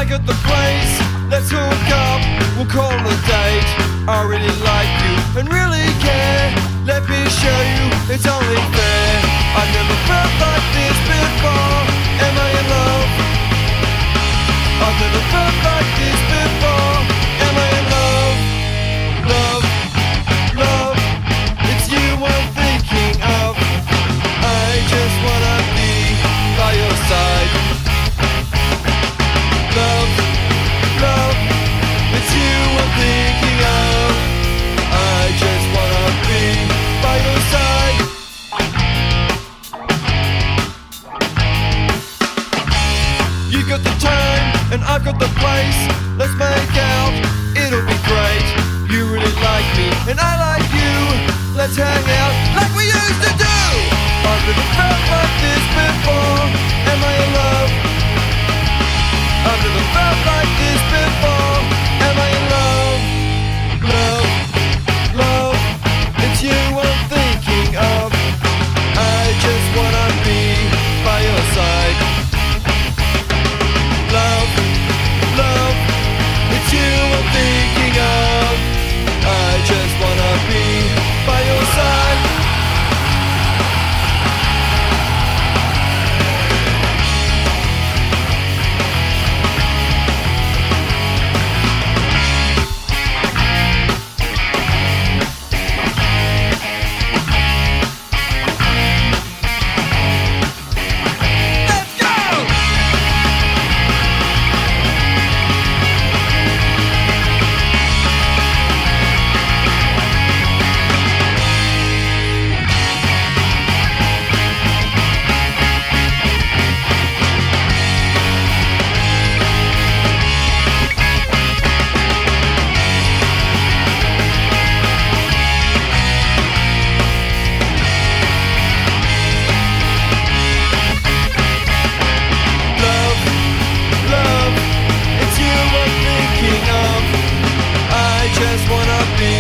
got the place, let's hook up, we'll call it a date. I really like you and really care. Let me show you, it's only fair. I've never felt like this before. Am I in love? I've never felt like this before. Am I in love? Love, love, it's you I'm thinking of. I just wanna be by your side. Love, love, it's you I'm thinking of. I just wanna be by your side. You got the time and I've got the place. Let's make out, it'll be great. You really like me and I like you. Let's hang out like we used to do. I've never felt like this before. Am I in love? I've never felt like this before. Am I in love? Love, love, it's you I'm thinking of. I just wanna be by your side. Love, love, it's you I'm thinking of. I just wanna be by your side. Just wanna be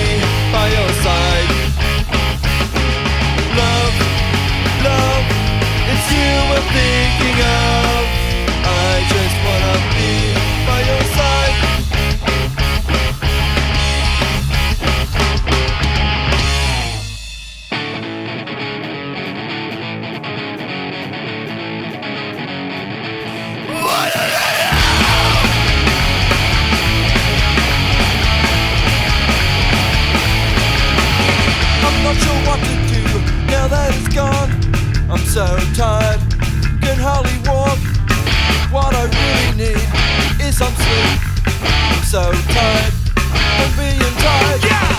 by your side. Love, love, it's you I'm thinking of. I just wanna be by your side. Not sure what to do now that it's gone. I'm so tired, can hardly walk. What I really need is some sleep. I'm so tired of being tired. Yeah!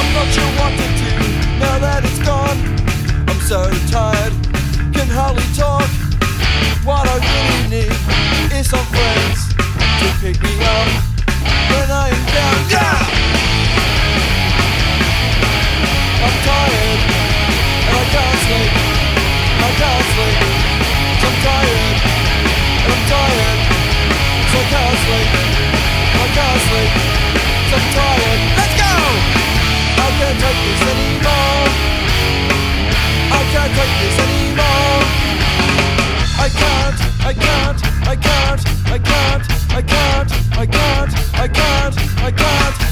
I'm not sure what to do now that it's gone. I'm so tired, can hardly talk. What I really need is some friends to pick me up when I am down. Yeah! I'm tired and I can't sleep. I can't sleep. So I'm tired and I'm tired, so I can't sleep. I can't sleep. So I'm tired. Let's go! I can't take this anymore. I can't take this anymore. I can't, I can't, I can't, I can't, I can't, I can't, I can't, I can't.